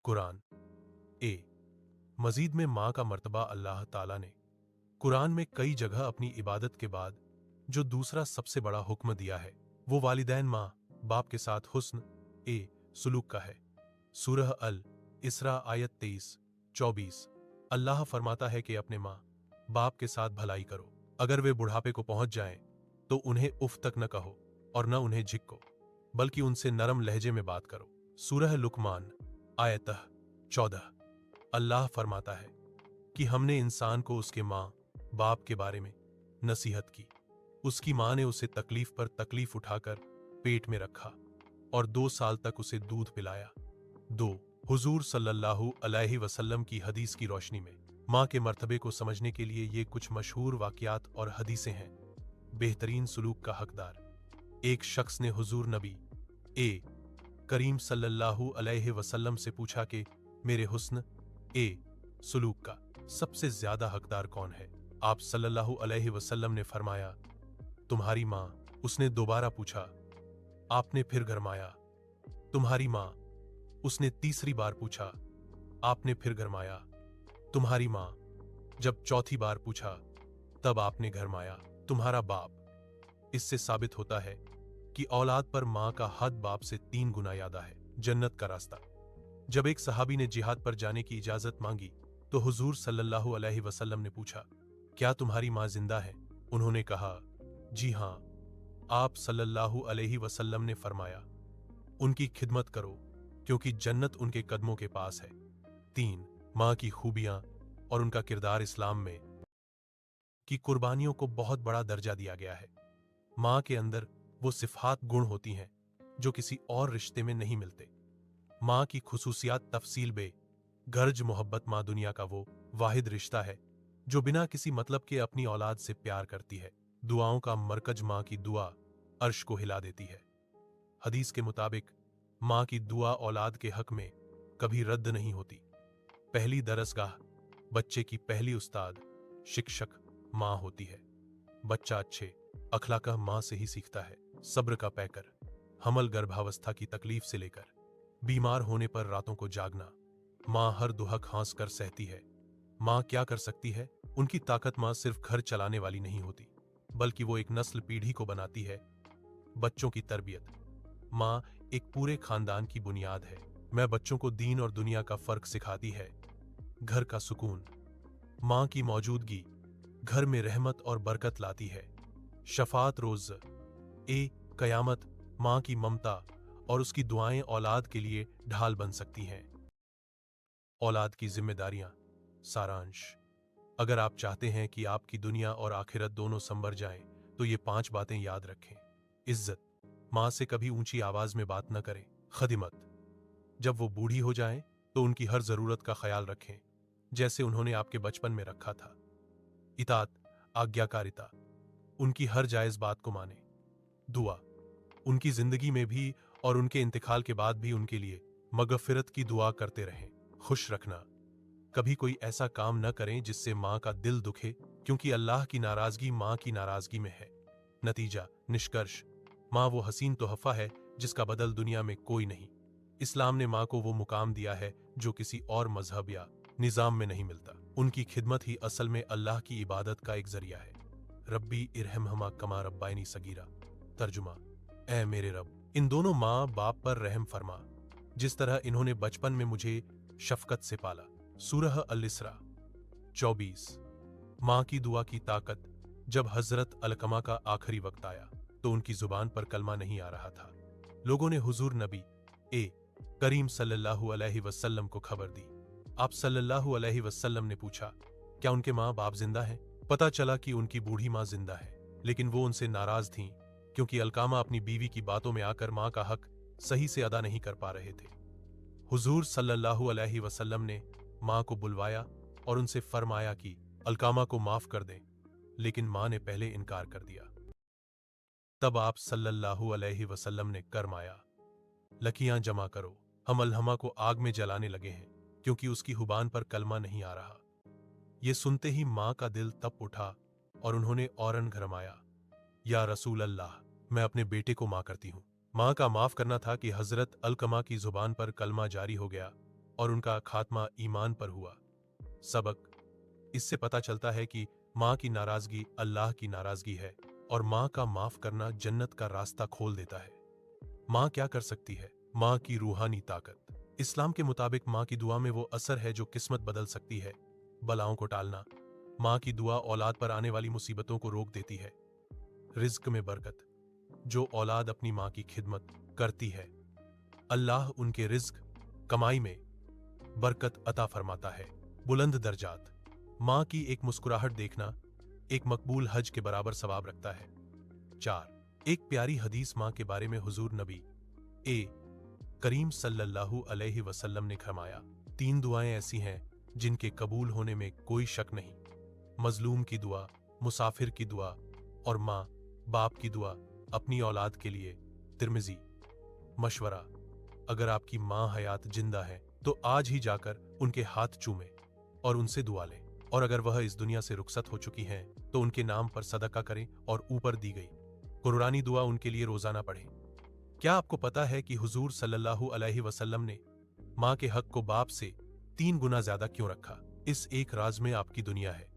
कुरान मजीद में माँ का मर्तबा अल्लाह ताला ने कुरान में कई जगह अपनी इबादत के बाद जो दूसरा सबसे बड़ा हुक्म दिया है वो वालिदैन माँ बाप के साथ हुस्न सुलूक का है। सूरह अल इसरा आयत 23-24 अल्लाह फरमाता है कि अपने माँ बाप के साथ भलाई करो, अगर वे बुढ़ापे को पहुंच जाएं तो उन्हें उफ तक न कहो और न उन्हें झिक्को, बल्कि उनसे नरम लहजे में बात करो। सूरह लुकमान आयत 14 अल्लाह फरमाता है कि हमने इंसान को उसके माँ बाप के बारे में नसीहत की। उसकी माँ ने उसे तकलीफ पर तकलीफ उठाकर पेट में रखा और 2 साल तक उसे दूध पिलाया। 2 हुजूर सल्लल्लाहु अलैहि वसल्लम की हदीस की रोशनी में माँ के मर्तबे को समझने के लिए ये कुछ मशहूर वाक़यात और हदीसें हैं। बेहतरीन सलूक का हकदार। एक शख्स ने हुजूर नबी करीम सल्लल्लाहु अलैहि वसल्लम से पूछा कि मेरे हुस्न सलूक का सबसे ज्यादा हकदार कौन है? आप सल्लल्लाहु अलैहि वसल्लम ने फरमाया, तुम्हारी माँ। उसने दोबारा पूछा, आपने फिर गरमाया, तुम्हारी माँ। उसने तीसरी बार पूछा, आपने फिर गरमाया, तुम्हारी माँ। जब चौथी बार पूछा तब आपने गरमाया, तुम्हारा बाप। इससे साबित होता है कि औलाद पर माँ का हद बाप से 3 गुना ज्यादा है। जन्नत का रास्ता। जब एक सहाबी ने जिहाद पर जाने की इजाजत मांगी तो हुजूर सल्लल्लाहु अलैहि वसल्लम ने पूछा, क्या तुम्हारी माँ जिंदा है? उन्होंने कहा, जी हां। आप सल्लल्लाहु अलैहि वसल्लम ने फरमाया, उनकी खिदमत करो क्योंकि जन्नत उनके कदमों के पास है। 3 माँ की खूबियां और उनका किरदार। इस्लाम में की कुर्बानियों को बहुत बड़ा दर्जा दिया गया है। माँ के अंदर वो सिफात गुण होती हैं जो किसी और रिश्ते में नहीं मिलते। माँ की खुसूसियात तफसील गर्ज मोहब्बत। माँ दुनिया का वो वाहिद रिश्ता है जो बिना किसी मतलब के अपनी औलाद से प्यार करती है। दुआओं का मरकज। माँ की दुआ अर्श को हिला देती है। हदीस के मुताबिक माँ की दुआ औलाद के हक में कभी रद्द नहीं होती। पहली दरसगाह, बच्चे की पहली उस्ताद, शिक्षक माँ होती है। बच्चा अच्छे अखलाक माँ से ही सीखता है। सब्र का पैकर। हमल गर्भावस्था की तकलीफ से लेकर बीमार होने पर रातों को जागना माँ हर दुहक हंस कर सहती है। माँ क्या कर सकती है? उनकी ताकत। माँ सिर्फ घर चलाने वाली नहीं होती बल्कि वो एक नस्ल पीढ़ी को बनाती है। बच्चों की तरबियत। माँ एक पूरे खानदान की बुनियाद है। मैं बच्चों को दीन और दुनिया का फर्क सिखाती है। घर का सुकून। माँ की मौजूदगी घर में रहमत और बरकत लाती है। शफात रोज कयामत। माँ की ममता और उसकी दुआएं औलाद के लिए ढाल बन सकती हैं। औलाद की जिम्मेदारियां। सारांश। अगर आप चाहते हैं कि आपकी दुनिया और आखिरत दोनों संवर जाएं तो ये 5 बातें याद रखें। इज्जत। माँ से कभी ऊंची आवाज में बात न करें। खदिमत। जब वो बूढ़ी हो जाएं तो उनकी हर जरूरत का ख्याल रखें जैसे उन्होंने आपके बचपन में रखा था। इतात। आज्ञाकारिता। उनकी हर जायज बात को माने। दुआ। उनकी जिंदगी में भी और उनके इंतकाल के बाद भी उनके लिए मगफिरत की दुआ करते रहें। खुश रखना। कभी कोई ऐसा काम न करें जिससे माँ का दिल दुखे, क्योंकि अल्लाह की नाराजगी माँ की नाराजगी में है। नतीजा निष्कर्ष। माँ वो हसीन तोहफा है जिसका बदल दुनिया में कोई नहीं। इस्लाम ने माँ को वो मुकाम दिया है जो किसी और मजहब या निजाम में नहीं मिलता। उनकी खिदमत ही असल में अल्लाह की इबादत का एक जरिया है। रब्बी इरहमहुमा कमा रब्बायनी सगीरा। तर्जुमा, ऐ मेरे रब, इन दोनों माँ बाप पर रहम फरमा जिस तरह इन्होंने बचपन में मुझे शफकत से पाला। सूरह अल इसरा 24। माँ की दुआ की ताकत। जब हजरत अलकमा का आखिरी वक्त आया तो उनकी जुबान पर कलमा नहीं आ रहा था। लोगों ने हुजूर नबी करीम सल्लल्लाहु अलैहि वसल्लम को खबर दी। आप सल्लल्लाहु अलैहि वसल्लम ने पूछा, क्या उनके माँ बाप जिंदा हैं? पता चला कि उनकी बूढ़ी माँ जिंदा है, लेकिन वो उनसे नाराज थीं क्योंकि अलकामा अपनी बीवी की बातों में आकर माँ का हक सही से अदा नहीं कर पा रहे थे। हुजूर सल्लल्लाहु अलैहि वसल्लम ने माँ को बुलवाया और उनसे फरमाया कि अलकामा को माफ कर दें, लेकिन माँ ने पहले इनकार कर दिया। तब आप सल्लल्लाहु अलैहि वसल्लम ने फरमाया, लकियां जमा करो, हम अलहमा को आग में जलाने लगे हैं क्योंकि उसकी हुबान पर कलमा नहीं आ रहा। ये सुनते ही माँ का दिल तप उठा और उन्होंने औरन घरमाया, या रसूल अल्लाह, मैं अपने बेटे को माँ करती हूँ। माँ का माफ करना था कि हजरत अलकमा की जुबान पर कलमा जारी हो गया और उनका खात्मा ईमान पर हुआ। सबक: इससे पता चलता है कि माँ की नाराजगी अल्लाह की नाराजगी है और माँ का माफ करना जन्नत का रास्ता खोल देता है। माँ क्या कर सकती है? माँ की रूहानी ताकत। इस्लाम के मुताबिक माँ की दुआ में वो असर है जो किस्मत बदल सकती है। बलाओं को टालना। माँ की दुआ औलाद पर आने वाली मुसीबतों को रोक देती है। रिज्क में बरकत। जो औलाद अपनी माँ की खिदमत करती है, अल्लाह उनके रिज्क कमाई में बरकत अता फरमाता है। बुलंद दर्जात। माँ की एक मुस्कुराहट देखना एक मकबूल हज के बराबर सवाब रखता है। 4. एक प्यारी हदीस माँ के बारे में हुजूर नबी करीम सल्लल्लाहु अलैहि वसल्लम ने फरमाया, 3 दुआएं ऐसी हैं जिनके कबूल होने में कोई शक नहीं। मजलूम की दुआ, मुसाफिर की दुआ और माँ बाप की दुआ अपनी औलाद के लिए। तिर्मिजी। मशवरा: अगर आपकी माँ हयात जिंदा है तो आज ही जाकर उनके हाथ चूमें और उनसे दुआ लें, और अगर वह इस दुनिया से रुखसत हो चुकी हैं तो उनके नाम पर सदका करें और ऊपर दी गई कुरानी दुआ उनके लिए रोजाना पढ़ें। क्या आपको पता है कि हुजूर सल्लल्लाहु अलैहि वसल्लम ने माँ के हक को बाप से 3 गुना ज्यादा क्यों रखा? इस एक राज में आपकी दुनिया है।